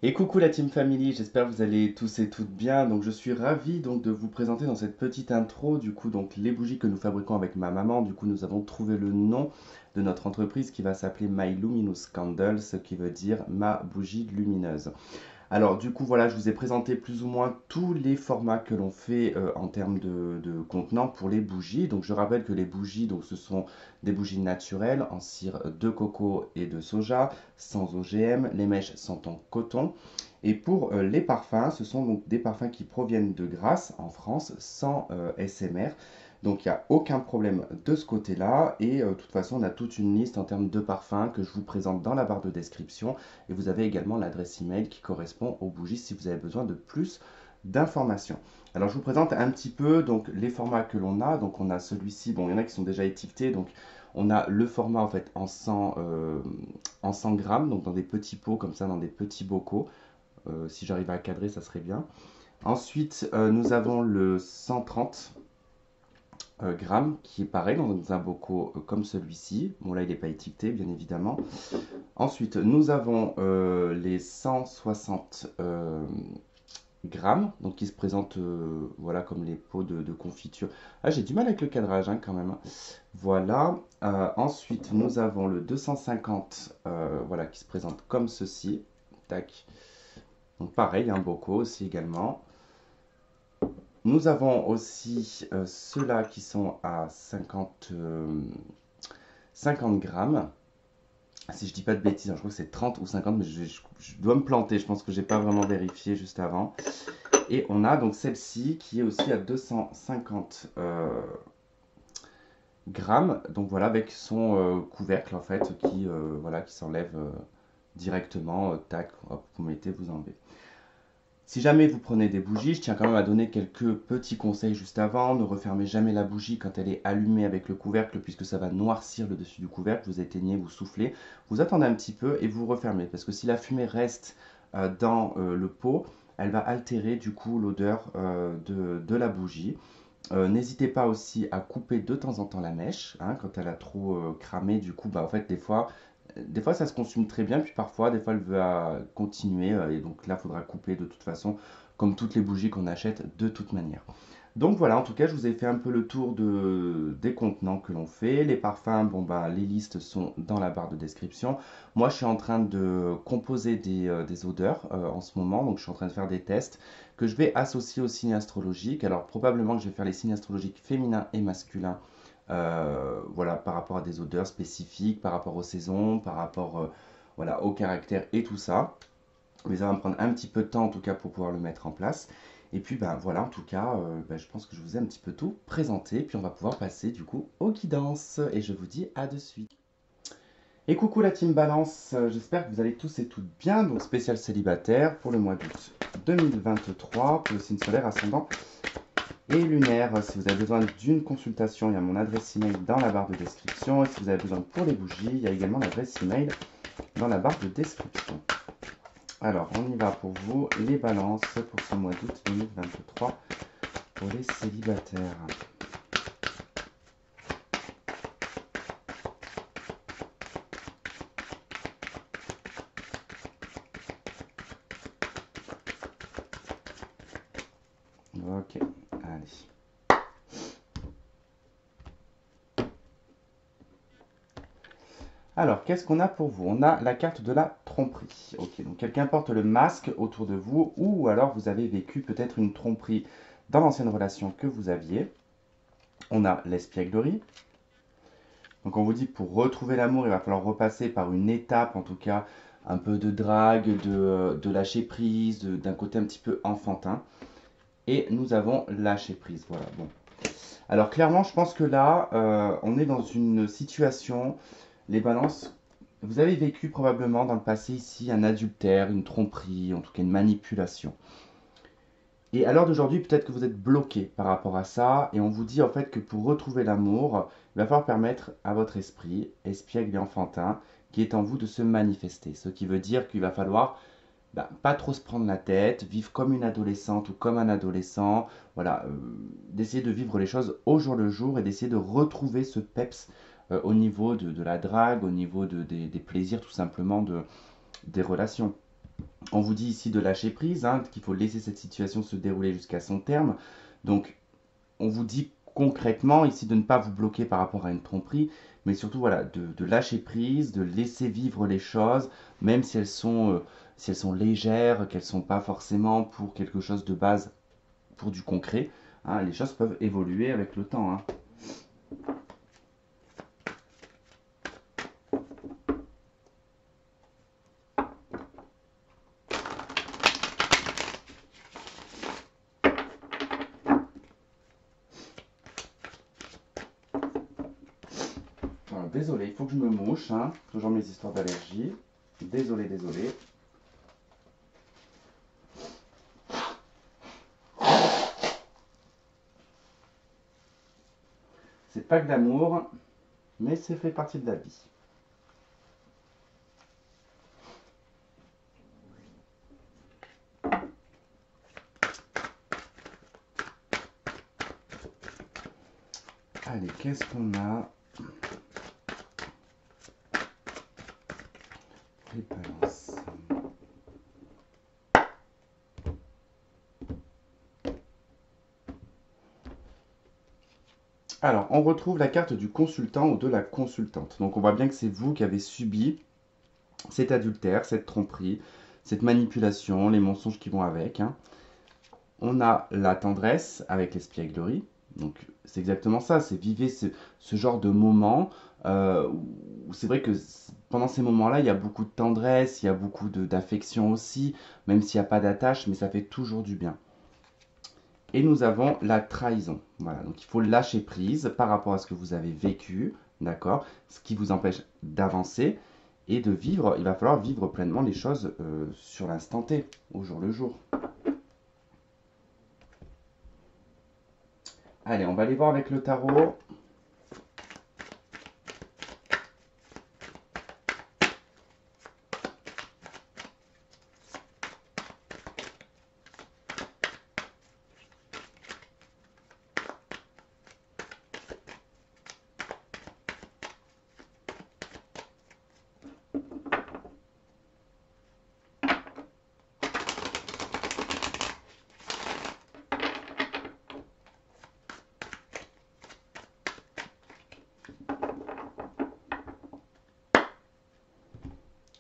Et coucou la Team Family, j'espère que vous allez tous et toutes bien. Donc je suis ravi donc de vous présenter dans cette petite intro du coup donc les bougies que nous fabriquons avec ma maman. Du coup nous avons trouvé le nom de notre entreprise qui va s'appeler My Luminous Candle, ce qui veut dire ma bougie lumineuse. Alors du coup voilà, je vous ai présenté plus ou moins tous les formats que l'on fait en termes de contenants pour les bougies. Donc je rappelle que les bougies, donc ce sont des bougies naturelles en cire de coco et de soja, sans OGM. Les mèches sont en coton. Et pour les parfums, ce sont donc des parfums qui proviennent de Grasse en France, sans SMR. Donc il n'y a aucun problème de ce côté-là. Et de toute façon, on a toute une liste en termes de parfums que je vous présente dans la barre de description. Et vous avez également l'adresse email qui correspond aux bougies si vous avez besoin de plus d'informations. Alors je vous présente un petit peu donc les formats que l'on a. Donc on a celui-ci, bon il y en a qui sont déjà étiquetés. Donc on a le format en fait en 100 grammes, donc dans des petits pots comme ça, dans des petits bocaux. Si j'arrive à cadrer, ça serait bien. Ensuite, nous avons le 130 grammes qui est pareil dans un bocal comme celui-ci. Bon là il n'est pas étiqueté bien évidemment. Ensuite, nous avons les 160 grammes, donc qui se présentent voilà, comme les pots de confiture. Ah, j'ai du mal avec le cadrage hein, quand même, hein. Voilà. Ensuite, nous avons le 250 voilà, qui se présente comme ceci. Tac. Donc pareil, un bocaux aussi également. Nous avons aussi ceux-là qui sont à 50 grammes. Si je dis pas de bêtises, hein, je crois que c'est 30 ou 50, mais je dois me planter, je pense que j'ai pas vraiment vérifié juste avant. Et on a donc celle-ci qui est aussi à 250 grammes, donc voilà, avec son couvercle en fait, voilà, qui s'enlève directement, tac, hop, vous mettez, vous enlevez. Si jamais vous prenez des bougies, je tiens quand même à donner quelques petits conseils juste avant. Ne refermez jamais la bougie quand elle est allumée avec le couvercle, puisque ça va noircir le dessus du couvercle. Vous éteignez, vous soufflez, vous attendez un petit peu et vous refermez. Parce que si la fumée reste dans le pot, elle va altérer du coup l'odeur de la bougie. N'hésitez pas aussi à couper de temps en temps la mèche, hein, quand elle a trop cramé. Du coup, bah, en fait, des fois, ça se consume très bien, puis parfois, des fois, elle va continuer. Et donc là, il faudra couper de toute façon, comme toutes les bougies qu'on achète de toute manière. Donc voilà, en tout cas, je vous ai fait un peu le tour des contenants que l'on fait. Les parfums, bon bah, les listes sont dans la barre de description. Moi, je suis en train de composer des odeurs en ce moment, donc je suis en train de faire des tests que je vais associer aux signes astrologiques. Alors probablement que je vais faire les signes astrologiques féminins et masculins, voilà, par rapport à des odeurs spécifiques, par rapport aux saisons, par rapport voilà, au caractère et tout ça. Mais ça va me prendre un petit peu de temps en tout cas pour pouvoir le mettre en place. Et puis ben voilà, en tout cas, je pense que je vous ai un petit peu tout présenté. Puis on va pouvoir passer du coup au guidance. Et je vous dis à de suite. Et coucou la team Balance, j'espère que vous allez tous et toutes bien. Donc spécial célibataire pour le mois d'août 2023 pour le signe solaire ascendant et lunaire. Si vous avez besoin d'une consultation, il y a mon adresse email dans la barre de description. Et si vous avez besoin pour les bougies, il y a également l'adresse email dans la barre de description. Alors, on y va pour vous, les balances pour ce mois d'août 2023 pour les célibataires. Ok, allez. Alors, qu'est-ce qu'on a pour vous? On a la carte de la tromperie. Ok, donc quelqu'un porte le masque autour de vous, ou alors vous avez vécu peut-être une tromperie dans l'ancienne relation que vous aviez. On a l'espièglerie. Donc on vous dit que pour retrouver l'amour, il va falloir repasser par une étape, en tout cas, un peu de drague, de lâcher prise, d'un côté un petit peu enfantin. Et nous avons lâché prise. Voilà, bon. Alors clairement, je pense que là, on est dans une situation, les balances, vous avez vécu probablement dans le passé ici un adultère, une tromperie, en tout cas une manipulation. Et à l'heure d'aujourd'hui, peut-être que vous êtes bloqué par rapport à ça, et on vous dit en fait que pour retrouver l'amour, il va falloir permettre à votre esprit, espiègle et enfantin, qui est en vous de se manifester. Ce qui veut dire qu'il va falloir pas trop se prendre la tête, vivre comme une adolescente ou comme un adolescent, voilà, d'essayer de vivre les choses au jour le jour et d'essayer de retrouver ce peps au niveau de la drague, au niveau des plaisirs tout simplement des relations. On vous dit ici de lâcher prise, hein, qu'il faut laisser cette situation se dérouler jusqu'à son terme. Donc, on vous dit concrètement ici de ne pas vous bloquer par rapport à une tromperie, mais surtout voilà, de lâcher prise, de laisser vivre les choses, même si elles sont légères, qu'elles ne sont pas forcément pour quelque chose de base, pour du concret. Hein, les choses peuvent évoluer avec le temps. Hein. Alors, désolé, il faut que je me mouche. Hein. Toujours mes histoires d'allergie. Désolé, désolé. C'est pas glamour, mais c'est fait partie de la vie. Allez, qu'est-ce qu'on a? Les balances. Alors, on retrouve la carte du consultant ou de la consultante. Donc, on voit bien que c'est vous qui avez subi cet adultère, cette tromperie, cette manipulation, les mensonges qui vont avec. Hein. On a la tendresse avec l'espièglerie. Donc, c'est exactement ça. C'est vivre ce genre de moment où c'est vrai que pendant ces moments-là, il y a beaucoup de tendresse, il y a beaucoup d'affection aussi, même s'il n'y a pas d'attache, mais ça fait toujours du bien. Et nous avons la trahison. Voilà, donc il faut lâcher prise par rapport à ce que vous avez vécu, d'accord? Ce qui vous empêche d'avancer et de vivre. Il va falloir vivre pleinement les choses sur l'instant T, au jour le jour. Allez, on va aller voir avec le tarot.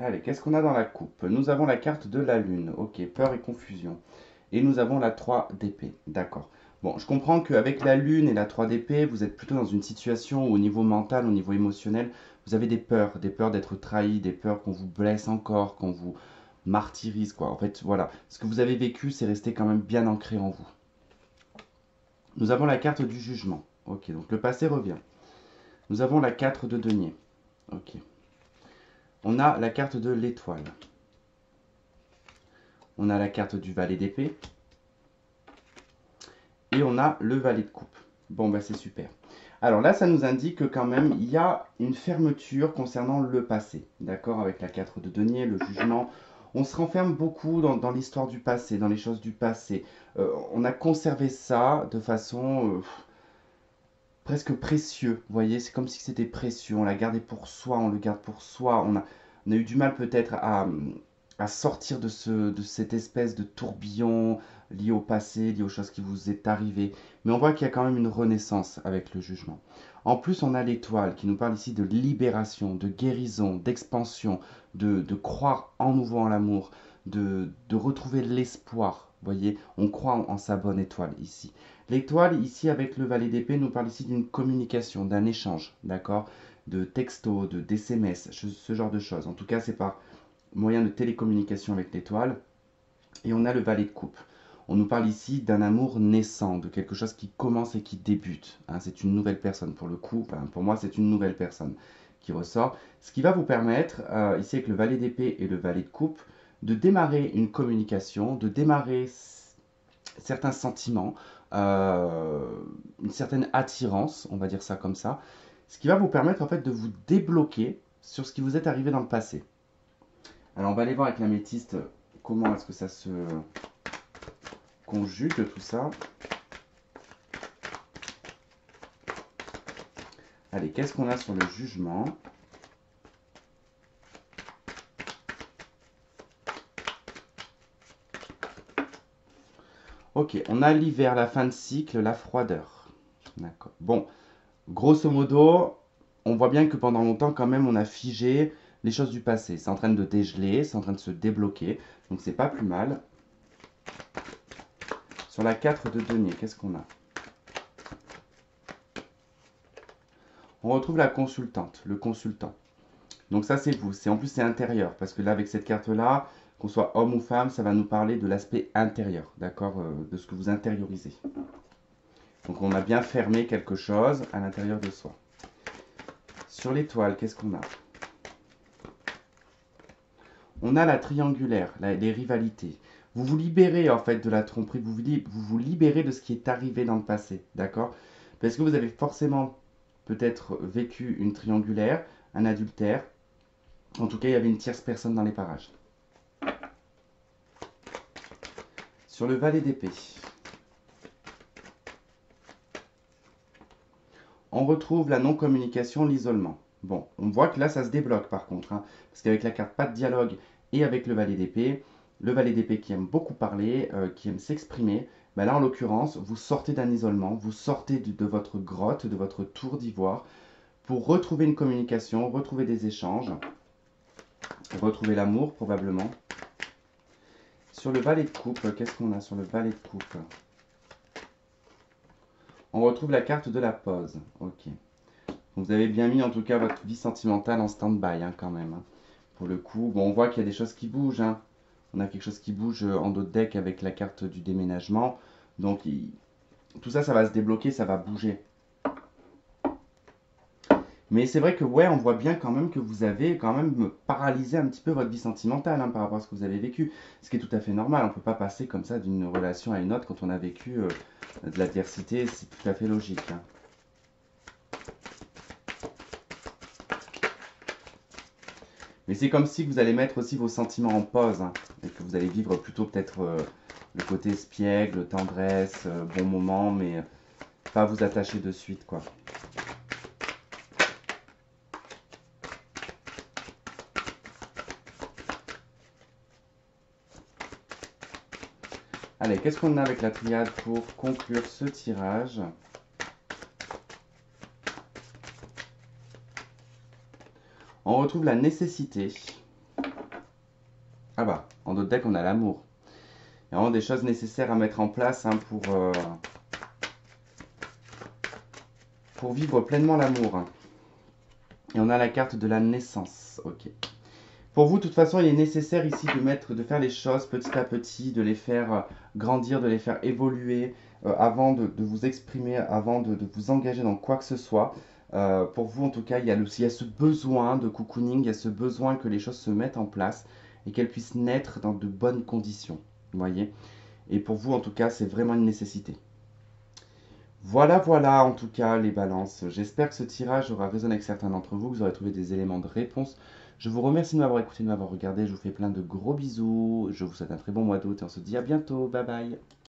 Allez, qu'est-ce qu'on a dans la coupe? Nous avons la carte de la lune. Ok, peur et confusion. Et nous avons la 3 d'épée. D'accord. Bon, je comprends qu'avec la lune et la 3 d'épée, vous êtes plutôt dans une situation où au niveau mental, au niveau émotionnel, vous avez des peurs d'être trahi, des peurs qu'on vous blesse encore, qu'on vous martyrise, quoi. En fait, voilà. Ce que vous avez vécu, c'est resté quand même bien ancré en vous. Nous avons la carte du jugement. Ok, donc le passé revient. Nous avons la 4 de denier. Ok. On a la carte de l'étoile. On a la carte du valet d'épée. Et on a le valet de coupe. Bon, bah c'est super. Alors là, ça nous indique que quand même, il y a une fermeture concernant le passé. D'accord? Avec la 4 de denier, le jugement. On se renferme beaucoup dans l'histoire du passé, dans les choses du passé. On a conservé ça de façon presque précieux. Vous voyez, c'est comme si c'était précieux. On l'a gardé pour soi, on le garde pour soi. On a eu du mal peut-être à sortir de cette espèce de tourbillon lié au passé, lié aux choses qui vous est arrivées. Mais on voit qu'il y a quand même une renaissance avec le jugement. En plus, on a l'étoile qui nous parle ici de libération, de guérison, d'expansion, de croire en nouveau en l'amour, de retrouver l'espoir. Vous voyez, on croit en sa bonne étoile ici. L'étoile, ici, avec le valet d'épée, nous parle ici d'une communication, d'un échange, d'accord? De textos, d'SMS, ce genre de choses. En tout cas, c'est par moyen de télécommunication avec l'étoile. Et on a le valet de coupe. On nous parle ici d'un amour naissant, de quelque chose qui commence et qui débute. Hein, c'est une nouvelle personne pour le coup. Enfin, pour moi, c'est une nouvelle personne qui ressort. Ce qui va vous permettre, ici avec le valet d'épée et le valet de coupe, de démarrer une communication, de démarrer certains sentiments, une certaine attirance, on va dire ça comme ça, ce qui va vous permettre en fait de vous débloquer sur ce qui vous est arrivé dans le passé. Alors on va aller voir avec l'améthyste comment est-ce que ça se conjugue tout ça. Allez, qu'est-ce qu'on a sur le jugement? Ok, on a l'hiver, la fin de cycle, la froideur. D'accord. Bon, grosso modo, on voit bien que pendant longtemps, quand même, on a figé les choses du passé. C'est en train de dégeler, c'est en train de se débloquer. Donc, c'est pas plus mal. Sur la 4 de denier, qu'est-ce qu'on a? On retrouve la consultante, le consultant. Donc ça, c'est vous. En plus, c'est intérieur. Parce que là, avec cette carte-là, qu'on soit homme ou femme, ça va nous parler de l'aspect intérieur. D'accord, de ce que vous intériorisez. Donc on a bien fermé quelque chose à l'intérieur de soi. Sur l'étoile, qu'est-ce qu'on a? On a la triangulaire, les rivalités. Vous vous libérez en fait de la tromperie, vous libérez de ce qui est arrivé dans le passé, d'accord? Parce que vous avez forcément peut-être vécu une triangulaire, un adultère. En tout cas, il y avait une tierce personne dans les parages. Sur le valet d'épée, on retrouve la non-communication, l'isolement. Bon, on voit que là, ça se débloque par contre, hein, parce qu'avec la carte pas de dialogue et avec le valet d'épée qui aime beaucoup parler, qui aime s'exprimer, ben là, en l'occurrence, vous sortez d'un isolement, vous sortez de votre grotte, de votre tour d'ivoire, pour retrouver une communication, retrouver des échanges, retrouver l'amour probablement. Sur le valet de coupe, qu'est-ce qu'on a sur le valet de coupe? On retrouve la carte de la pause. Ok. Vous avez bien mis en tout cas votre vie sentimentale en stand-by hein, quand même. Hein. Pour le coup, bon, on voit qu'il y a des choses qui bougent. Hein. On a quelque chose qui bouge en d'autres decks avec la carte du déménagement. Donc tout ça, ça va se débloquer, ça va bouger. Mais c'est vrai que ouais, on voit bien quand même que vous avez quand même paralysé un petit peu votre vie sentimentale hein, par rapport à ce que vous avez vécu. Ce qui est tout à fait normal. On ne peut pas passer comme ça d'une relation à une autre quand on a vécu de l'adversité. C'est tout à fait logique. Hein. Mais c'est comme si vous allez mettre aussi vos sentiments en pause hein, et que vous allez vivre plutôt peut-être le côté espiègle, tendresse, bon moment, mais pas vous attacher de suite quoi. Allez, qu'est-ce qu'on a avec la triade pour conclure ce tirage? On retrouve la nécessité. Ah bah, en d'autres decks, on a l'amour. Il y a vraiment des choses nécessaires à mettre en place hein, pour vivre pleinement l'amour. Hein. Et on a la carte de la naissance. Ok. Pour vous, de toute façon, il est nécessaire ici de faire les choses petit à petit, de les faire grandir, de les faire évoluer avant de vous exprimer, avant de vous engager dans quoi que ce soit. Pour vous, en tout cas, il y a ce besoin de cocooning, il y a ce besoin que les choses se mettent en place et qu'elles puissent naître dans de bonnes conditions. Vous voyez? Et pour vous, en tout cas, c'est vraiment une nécessité. Voilà, voilà, en tout cas, les balances. J'espère que ce tirage aura résonné avec certains d'entre vous, que vous aurez trouvé des éléments de réponse. Je vous remercie de m'avoir écouté, de m'avoir regardé. Je vous fais plein de gros bisous. Je vous souhaite un très bon mois d'août et on se dit à bientôt. Bye bye.